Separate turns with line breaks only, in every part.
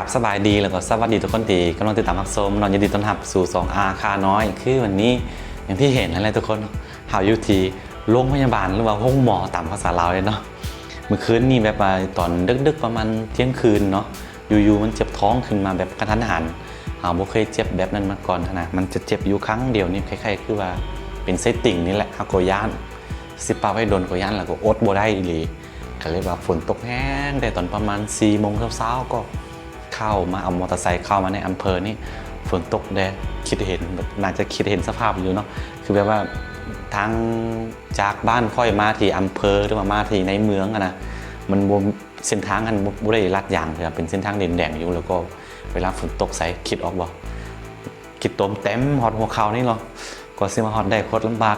บสบายดีแล้วก็สวัสดีทุกคนที่กำลังติดตามรับชมนอนยินดีต้อนรับสู่ 2R ค่าน้อยคือวันนี้อย่างที่เห็นอะไรทุกคนเฮาอยู่ที่โรงพยาบาลหรือว่าห้องหมอตามภาษาลาวเลยเนาะเมื่อคืนนี่แบบตอนดึกๆประมาณเที่ยงคืนเนาะอยู่ๆมันเจ็บท้องขึ้นมาแบบกระทันหันเฮาบ่เคยเจ็บแบบนั้นมาก่อนนะมันจะเจ็บอยู่ครั้งเดียวนี่คล้ายๆคือว่าเป็นไส้ติ่งนี่แหละเฮาก็ย่านสิปาไว้โดนก็ย่านแล้วก็อดบ่ได้อีหลีก็เลยว่าฝนตกแห้งแต่ตอนประมาณ 4 โมงเช้าๆก็เข้ามาเอามอเตอร์ไซค์เข้ามาในอำเภอนี่ฝนตกแดดคิดเห็นแบบน่าจะคิดเห็นสภาพอยู่เนาะคือแบบว่าทางจากบ้านค่อยมาที่อำเภอหรือว่ามาที่ในเมืองนะมันเส้นทางกันบ่ได้ลัดยางเลยเป็นเส้นทางดินแดงอยู่แล้วก็เวลาฝนตกใส่คิดออกบ่คิดตมเต็มฮอดหัวเข่านี่เนาะก็สิมาฮอดได้โคตรลำบาก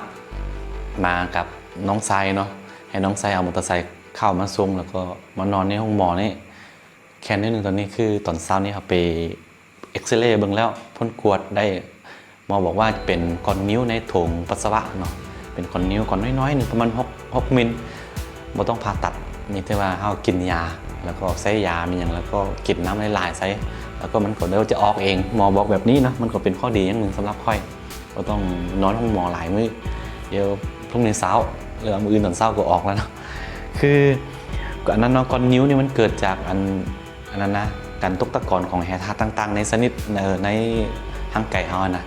มากับน้องไซเนาะให้น้องไซเอามอเตอร์ไซค์เข้ามาส่งแล้วก็มานอนในห้องหมอนี่แค่นิดนึงตอนนี้คือตอนเช้านี้เขาไปเอ็กซเรย์เบิ่งแล้วพ่นกวดได้หมอบอกว่าเป็นก้อนนิ้วในโถงปัสสาวะเนาะเป็นก้อนนิ้วก้อนน้อยๆนึงประมาณ6 มิลบ่ต้องผ่าตัดมีแต่ว่าเฮากินยาแล้วก็ใช้ยามีอย่างแล้วก็กินน้ำหลายๆใส่แล้วก็มันก็เดี๋ยวจะออกเองหมอบอกแบบนี้นะมันก็เป็นข้อดีอย่างหนึ่งสำหรับค่อยบ่ต้องนอนห้องหมอหลายมื้อเดี๋ยวพรุ่งนี้เช้าหรือมื้ออื่นตอนเช้าก็ออกแล้วเนาะคืออันนั้นเนาะก้อนนิ้วนี่มันเกิดจากอันนั้นนะการตกตะกอนของแร่ธาตุต่างๆในชนิดในทางไก่เฮานะ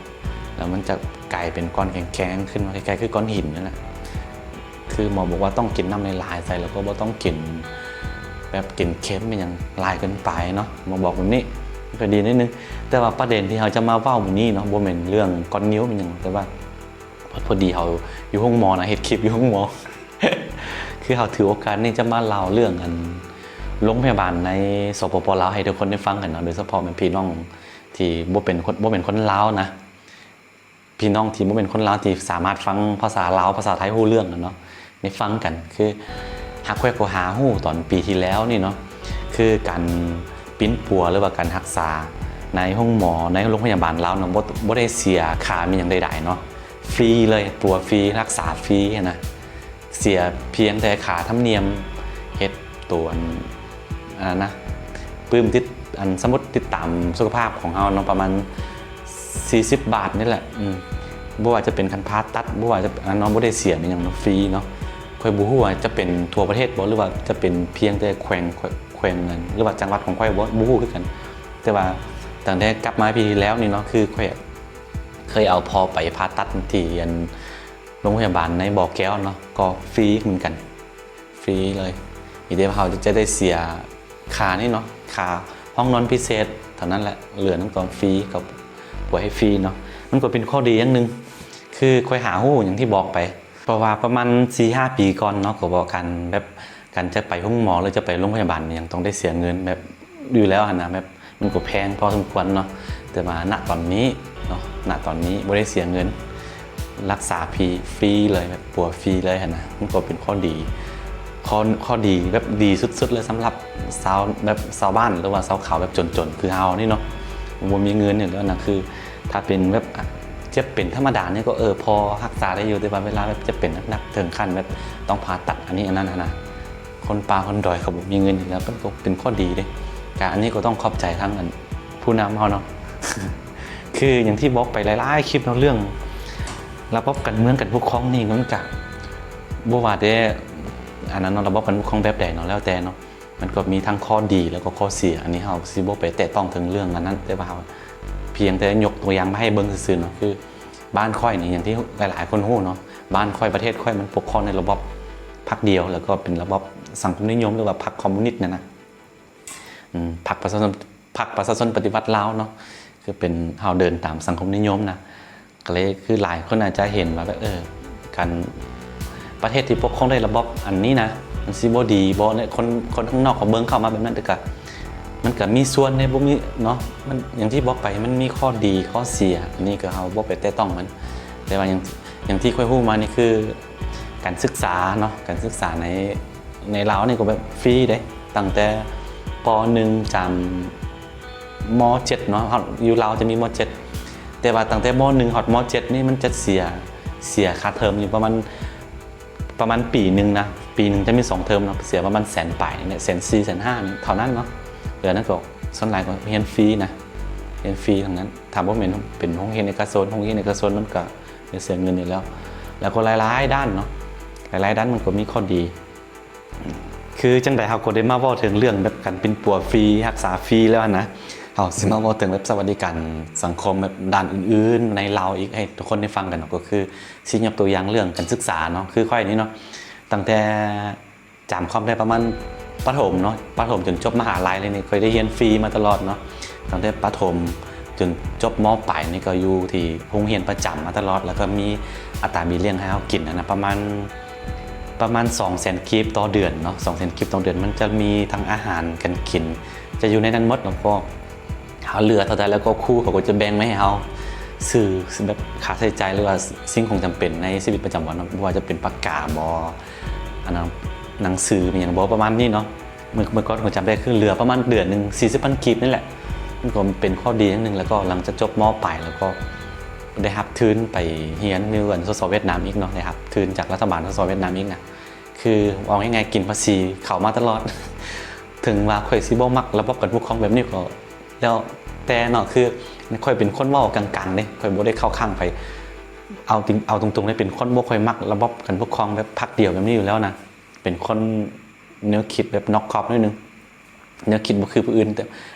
แล้วมันจะกลายเป็นก้อนแข็งๆขึ้นมาคล้ายๆคือก้อนหินนั่นแหละคือหมอบอกว่าต้องกินน้ำหลายๆใส่แล้วก็บ่ต้องกินแบบกินเค็มเป็นอย่างหลายเกินไปเนาะหมอบอกแบบนี้ก็ดีนิดนึงแต่ว่าประเด็นที่เราจะมาเว้ามื้อนี้เนาะบ่แม่นเรื่องก้อนนิ้วเป็นอย่างแต่ว่าพอดีเราอยู่ห้องหมอนะเฮ็ดคลิปอยู่ห้องหมอ คือเราถือโอกาสนี้จะมาเล่าเรื่องอันโรงพยาบาลในสปป.ลาวให้ทุกคนได้ฟังกันเนาะโดยเฉพาะเป็นพี่น้องที่บ่เป็นคนลาวนะพี่น้องที่บ่เป็นคนลาวที่สามารถฟังภาษาลาวภาษาไทยรู้เรื่องเนาะได้ฟังกันคือฮักแควก็หาฮู้ตอนปีที่แล้วนี่เนาะคือการปิ้นปัวหรือว่าการรักษาในห้องหมอในโรงพยาบาลลาวเนาะบ่ได้เสียค่ามีหยังใดๆเนาะฟรีเลยปัวฟรีรักษาฟรีนะเสียเพียงแต่ค่าธรรมเนียมเฮ็ดตัวนะปื้มติดสมมุติติดตามสุขภาพของเฮาเนาะประมาณ40 บาทนี่แหละบ่ว่าจะเป็นการผ่าตัดบ่ว่าจะน้องบ่ได้เสียมันหยังฟรีเนาะค่อยบ่ฮู้ว่าจะเป็นทั่วประเทศบ่หรือว่าจะเป็นเพียงแต่แขวงนั้นหรือว่าจังหวัดของค่อยบ่ฮู้คือกันแต่ว่าตั้งแต่กลับมาปีที่แล้วนี่เนาะคือค่อยเคยเอาพอไปผ่าตัดที่โรงพยาบาลในบ่อแก้วเนาะก็ฟรีเหมือนกันฟรีเลยอีเดียวเขาจะได้เสียค่านี่เนาะค่าห้องนอนพิเศษเท่านั้นแหละเหลือนั่นก็ฟรีกับป่วยให้ฟรีเนาะมันก็เป็นข้อดีอย่างนึงคือค่อยหาฮู้อย่างที่บอกไปเพราะว่าประมาณ 4-5 ปีก่อนเนาะก็บอกกันแบบการจะไปห้องหมอหรือจะไปโรงพยาบาลยังต้องได้เสียเงินแบบอยู่แล้วนะแบบมันก็แพงพอสมควรเนาะแต่มาณตอนนี้เนาะณตอนนี้บ่ได้เสียเงินรักษาฟรีเลยแบบปัวฟรีเลยนะมันก็เป็นข้อดีแบบดีสุดๆเลยสำหรับชาวบ้านหรือว่าชาวเขาแบบจนๆคือเฮานี่เนาะบ่มีเงินอยู่แล้วนะคือถ้าเป็นแบบเจ็บเป็นธรรมดานี่ก็พอรักษาได้อยู่แต่ว่าเวลาแบบจะเป็นหนักๆถึงขั้นแบบต้องผ่าตัดอันนี้อันนั้นนะคนป่าคนดอยเขาบ่มีเงินอยู่แล้วก็เป็นข้อดีเด้การอันนี้ก็ต้องขอบใจทั้งผู้นำเฮาเนาะ คืออย่างที่บอกไปหลายๆคลิปเนาะเรื่องระบบการเมืองการปกครองนี่มันก็บ่ว่าแต่อันนั้นระบบการปกครองแบบใดเนาะแล้วแต่เนาะมันก็มีทั้งข้อดีแล้วก็ข้อเสียอันนี้เฮาสิบ่ไปแตะต้องถึงเรื่องอันนั้นแต่ว่าเฮาเพียงแต่ยกตัวอย่างมาให้เบิ่งซื่อๆเนาะคือบ้านค่อยนี่อย่างที่หลายๆคนฮู้เนาะบ้านค่อยประเทศค่อยมันปกครองในระบบพรรคเดียวแล้วก็เป็นระบบสังคมนิยมหรือว่าพรรคคอมมิวนิสต์นะพรรคประชาชนปฏิวัติลาวเนาะคือเป็นเฮาเดินตามสังคมนิยมนะก็เลยคือหลายคนอาจจะเห็นว่าการประเทศที่ปกครองด้วยระบบอันนี้นะมันสิบ่ดีบ่เนี่ยคนข้างนอกเขาเบิ่งเข้ามาแบบนั้นแต่ก็มันก็มีส่วนในบ่มีเนาะมันอย่างที่บอกไปมันมีข้อดีข้อเสียอันนี้ก็เฮาบ่ไปแตะต้องมันแต่ว่าอย่างที่ค่อยฮู้มานี่คือการศึกษาเนาะการศึกษาในลาวนี่ก็แบบฟรีเด้ตั้งแต่ป .1 จำม .7 เนาะอยู่ลาวจะมีม .7 แต่ว่าตั้งแต่ม .1 ฮอดม .7 นี่มันจะเสียค่าเทอมอยู่ประมาณปีนึงนะปีนึงจะมี2เทอมเนาะเสียประมาณ100,000 ปลายเนี่ย140,000 150,000เท่านั้นเนาะ เหลือนั้นก็ส่วนหลายก็เรียนฟรีนะเรียนฟรีทั้งนั้นถามว่าเป็นห้องเรียนเอกชนห้องเรียนเอกชนมันก็เสียเงินอยู่แล้วก็หลายๆด้านเนาะหลายๆด้านมันก็มีข้อดีคือจังใดเขาก็ได้มาเว้าถึงเรื่องแบบการเป็นปัวฟรีรักษาฟรีแล้วนะเขาสิมาเว้าถึงแบบสวัสดิการสังคมแบบด้านอื่นๆในลาวอีกให้ทุกคนได้ฟังกันเนาะก็คือสิยกตัวอย่างเรื่องการศึกษาเนาะคือค่อยนี้เนาะตั้งแต่จำความได้ประมาณประถมเนาะประถมจนจบมหาลัยเลยนี่เคยได้เรียนฟรีมาตลอดเนาะตั้งแต่ประถมจนจบม.ปลายนี่ก็อยู่ที่โรงเรียนประจำมาตลอดแล้วก็มีอัตรามีเลี้ยงให้เขากินนะประมาณ 200,000 กีบต่อเดือนเนาะ 200,000 กีบต่อเดือนมันจะมีทั้งอาหารกันกินจะอยู่ในนั้นหมดแล้วก็เขาเหลือเท่าใดแล้วก็ครูเขาก็จะแบ่งไว้ให้เขาซื้อแบบค่าใช้จ่ายหรือว่าสิ่งของจำเป็นในชีวิตประจำวันไม่ว่าจะเป็นปากกาบออันนั้นหนังสือมีอย่างบอประมาณนี้เนาะเมื่อก่อนผมจำได้คือเหลือประมาณเดือนหนึ่ง40,000 กีบนี่แหละมันก็เป็นข้อดีนิดนึงแล้วก็หลังจากจบม.ปลายแล้วก็ได้รับทุนไปเรียนในเวียดนามอีกเนาะได้รับทุนจากรัฐบาลสสเวียดนามอีกนะคือเอาง่ายๆกินภาษีเข้ามาตลอด ถึงว่าค่อยสิบ่มักระบบการปกครองแบบนี้ก็แล้วแต่เนาะคือค่อยเป็นคนเว้ากลางๆเด้ค่อยบ่ได้เข้าข้างไปเอาตรงๆได้เป็นคนบ่ค่อยมักระบบการปกครองแบบพรรคเดียวแบบนี้อยู่แล้วนะเป็นคนแนวคิดแบบน็อกคอปนิดนึงแนวคิดบ่คือผู้อื่น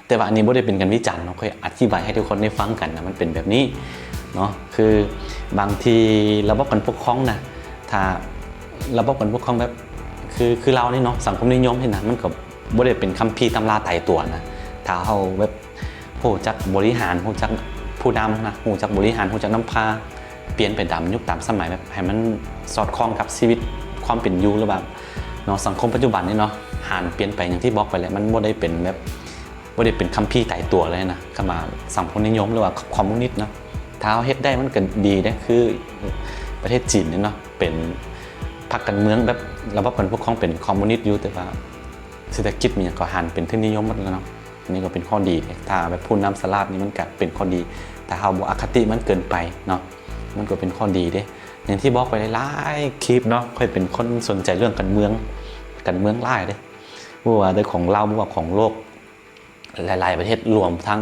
แต่ว่าอันนี้บ่ได้เป็นการวิจารณ์เนาะค่อยอธิบายให้ทุกคนได้ฟังกันนะมันเป็นแบบนี้เนาะคือบางทีระบบการปกครองนะถ้าระบบการปกครองแบบคือเรานี่เนาะสังคมนิยมนี่นะมันก็บ่ได้เป็นคัมภีร์ตำราตายตัวนะถ้าเฮาแบบฮู้จักบริหารฮู้จักผู้นำนะฮู้จักบริหารฮู้จักนำพาเปลี่ยนไปตามยุคตามสมัยแบบให้มันสอดคล้องกับชีวิตความเป็นอยู่หรือแบบเนาะสังคมปัจจุบันนี่เนาะหานเปลี่ยนไปอย่างที่บอกไปแล้วมันบ่ได้เป็นแบบบ่ได้เป็นคัมภีร์ตายตัวเลยนะเข้ามาสังคมนิยมหรือว่าคอมมิวนิสต์เนาะถ้าเฮ็ดได้มันก็ดีนะคือประเทศจีนนี่เนาะเป็นพรรคการเมืองแบบระบบการปกครองเป็นคอมมิวนิสต์อยู่แต่ว่าเศรษฐกิจมันก็หันเป็นที่นิยมหมดแล้วเนาะนี่ก็เป็นข้อดีถ้าแบบผู้นำสลาดนี่มันก็เป็นข้อดีแต่เฮาบ่อคติมันเกินไปเนาะมันก็เป็นข้อดีเด้อย่างที่บอกไปหลายคลิปเนาะค่อยเป็นคนสนใจเรื่องการเมืองหลายเด้บ่ว่าได้ของเราบ่ว่าของโลกหลายๆประเทศรวมทั้ง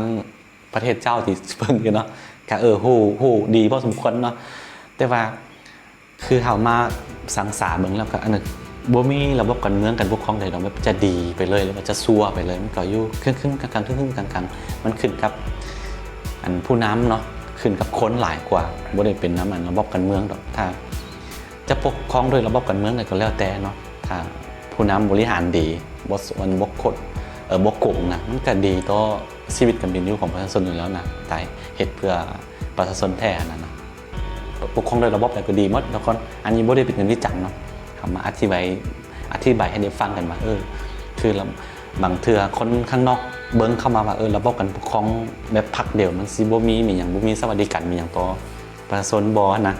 ประเทศเจ้าที่เพิ่งอยู่เนาะก็ฮู้ดีพอสมควรเนาะแต่ว่าคือเฮามาสังสารเบิ่งแล้วก็อันนึงบ่มีระบบการเมืองการปกครองใดดอกแบบจะดีไปเลยหรือว่าจะซัวไปเลยมันก็อยู่ครึ่งๆกลางๆครึ่งๆกลางๆมันขึ้นกับอันผู้นำเนาะขึ้นกับคนหลายกว่าบ่ได้เป็นอันระบบการเมืองดอกถ้าจะปกครองด้วยระบบการเมืองก็แล้วแต่เนาะถ้าผู้นำบริหารดีบ่บกคดบกกงนะมันก็ดีต่อชีวิตการเป็นอยู่ของประชาชนอยู่แล้วนะแต่เฮ็ดเพื่อประชาชนแท้นั่นนะปกครองโดยระบบก็ดีหมดแล้วก็อันนี้บ่ได้เป็นเงินวิจารณ์เนาะเอามาอธิบายให้ได้ฟังกันว่าคือบางเทื่อคนข้างนอกเบิ่งเข้ามาว่าระบบการปกครองแบบพรรคเดียวมันสิบ่มีหยังบ่มีสวัสดิการมีหยังต่อประชาชนบ่นะ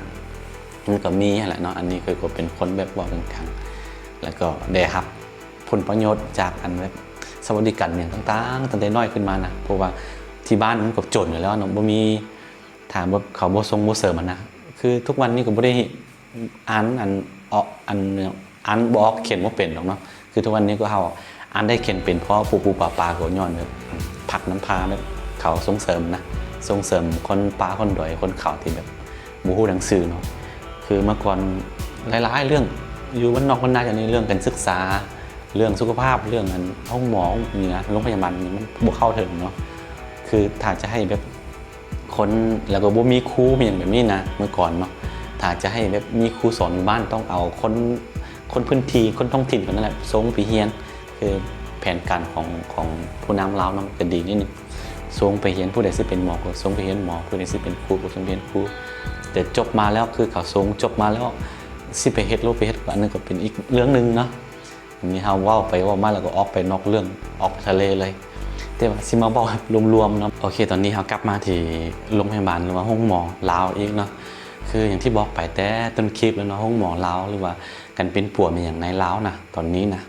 มันก็มีแหละเนาะอันนี้ก็เป็นคนแบบเว้ากลางๆแล้วก็ได้รับผลประโยชน์จากอันแบบสวัสดิการอย่างต่างๆตั้งแต่น้อยขึ้นมานะเพราะว่าที่บ้านมันก็จนอยู่แล้วเนาะบ่มีถามว่าเขาบ่ส่งบ่เสริมมันนะคือทุกวันนี้ก็บ่ได้อ่านบ่ออกเขียนบ่เป็นหรอกเนาะคือทุกวันนี้ก็เฮาอ่านได้เขียนเป็นเพราะปู่ๆป้าๆก็ย้อนแบบผักน้ำพาแบบเขาส่งเสริมนะส่งเสริมคนป่าคนดอยคนเขาที่แบบบ่ฮู้หนังสือเนาะคือเมื่อก่อนหลายๆเรื่องอยู่บ้านนอกบ้านนาอย่างนี้เรื่องการศึกษาเรื่องสุขภาพเรื่องห้องหมอนี่นะโรงพยาบาลนี่มันบ่เข้าถึงเนาะคือถ้าจะให้แบบคนแล้วก็บ่มีครูมีอย่างแบบนี้นะเมื่อก่อนเนาะถ้าจะให้แบบมีครูสอนอยู่บ้านต้องเอาคนพื้นที่คนท้องถิ่นคนนั้นแหละส่งไปเรียนคือแผนการของผู้นำลาวนั้นก็ดีนิดนึงส่งไปเรียนผู้ใดสิเป็นหมอก็ส่งไปเรียนหมอผู้ใดสิเป็นครูก็ส่งไปเรียนครูแต่จบมาแล้วคือเขาส่งจบมาแล้วสิไปเฮ็ดอันนึงก็เป็นอีกเรื่องนึงเนาะอันนี้เฮาเว้าไปเว้ามาแล้วก็ออกไปนอกเรื่องออกไปทะเลเลยแต่ว่าสิมาบอกรวมๆเนาะโอเคตอนนี้เฮากลับมาที่โรงพยาบาลหรือว่าห้องหมอลาวอีกเนาะคืออย่างที่บอกไปแต่ต้นคลิปแล้วเนาะห้องหมอลาวหรือว่าการเป็นปัวมีอย่างในลาวนะตอนนี้นะ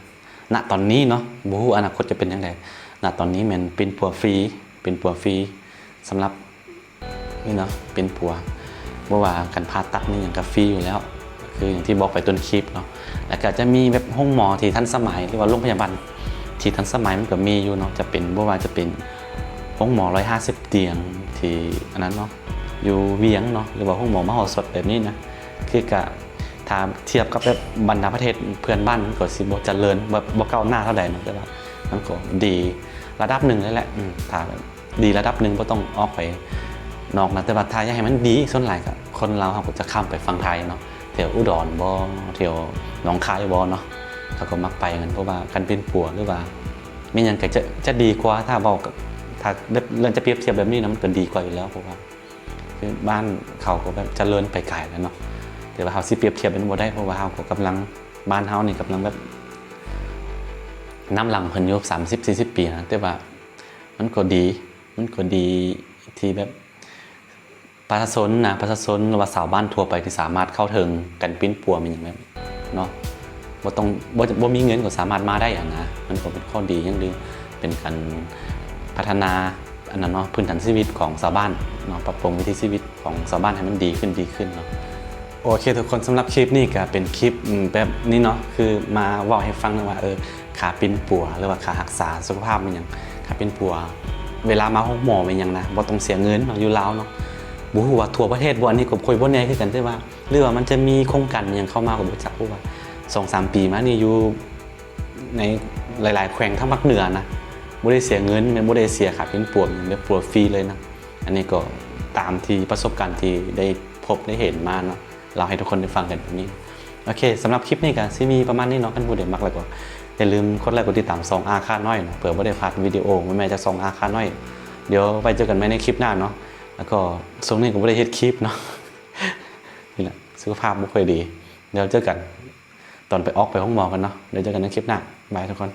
ณตอนนี้เนาะบ่ฮู้อนาคตจะเป็นจังไดณตอนนี้มันเป็นปัวฟรีสำหรับนี่เนาะเป็นปัวบ่ว่าการผ่าตัดนี่หยังก็ฟรีอยู่แล้วคืออย่างที่บอกไปต้นคลิปเนาะแล้วก็จะมีแบบห้องหมอที่ทันสมัยหรือว่าโรงพยาบาล ที่ทันสมัยมันก็มีอยู่เนาะจะเป็นบ่ว่าจะเป็นห้องหมอ150เตียงที่อันนั้นเนาะอยู่เวียงเนาะหรือว่าห้องหมอมโหสถแบบนี้นะคือกะถ้าเทียบกับแบบบรรดาประเทศเพื่อนบ้านมันก็สิบ่เจริญบ่ก้าวหน้าเท่าใดเนาะแต่ว่ามันก็ดีระดับหนึ่งแล้วแหละถ้าดีระดับหนึ่งบ่ต้องออกไปนอกนะแต่ว่าถ้าอยากให้มันดีส่วนหลายก็คนเราเขาก็จะข้ามไปฝั่งไทยเนาะแถวอุดรบ่แถวหนองคายบ่เนาะเขาก็มักไปกันเพราะว่ากันเป็นปัวหรือว่าไม่ยังก็จะดีกว่าถ้าบอกถ้าเรื่องจะเปรียบเทียบแบบนี้นะมันก็ดีกว่าอยู่แล้วเพราะว่าคือบ้านเขาก็แบบเจริญไปไกลแล้วเนาะแต่ว่าเขาสิเปรียบเทียบเป็นบ่ได้เพราะว่าเขาก็กำลังบ้านเขานี่กำลังแบบน้ำหลังเพิ่นอยู่30-40 ปีนะแต่ว่ามันก็ดีที่แบบประชาชนหรือว่าชาวบ้านทั่วไปที่สามารถเข้าถึงกันปิ้นปัวมันอย่างแบบเนาะบ่มีเงินก็สามารถมาได้อย่างนะมันก็เป็นข้อดีอย่างนึงเป็นการพัฒนาอันนั้นเนาะพื้นฐานชีวิตของชาวบ้านเนาะปรับปรุงวิถีชีวิตของชาวบ้านให้มันดีขึ้นเนาะโอเคทุกคนสำหรับคลิปนี้ก็เป็นคลิปแบบนี้เนาะคือมาเว้าให้ฟังว่าขาปิ้นปัวหรือว่าขารักษาสุขภาพมันอย่างขาปิ้นปัวเวลามาห้องหมอมันอย่างนะบ่ต้องเสียเงินเนาะอยู่ลาวเนาะบ่ฮู้ว่าทั่วประเทศบ่อันนี้ก็ค่อยบ่แน่คือกันแต่ว่าหรือว่ามันจะมีโครงการอย่างเข้ามาก็บ่จักว่า 2-3 ปีมานี่อยู่ในหลายๆแขวงทั้งภาคเหนือนะบ่ได้เสียเงินบ่ได้เสียค่าเป็นปวดแบบปวดฟรีเลยนะอันนี้ก็ตามที่ประสบการณ์ที่ได้พบได้เห็นมาเนาะเราให้ทุกคนได้ฟังกันแบบนี้โอเคสำหรับคลิปนี้ก็สิมีประมาณนี้เนาะกันผู้ใดมักแล้วก็อย่าลืมกดไลค์กดติดตาม2 อาค่าน้อยเนาะเผื่อบ่ได้พลาดวิดีโอแม่ๆจาก2 อาค่าน้อยเดี๋ยวไว้เจอกันใหม่ในคลิปหน้าเนาะแล้วก็ช่วงนี้ก็บ่ได้เฮ็ดคลิปเนาะนี่แหละสุขภาพบ่ค่อยดีเดี๋ยวเจอกันตอนไปออกไปห้องหมอกันเนาะเดี๋ยวเจอกันในคลิปหน้าบายทุกคน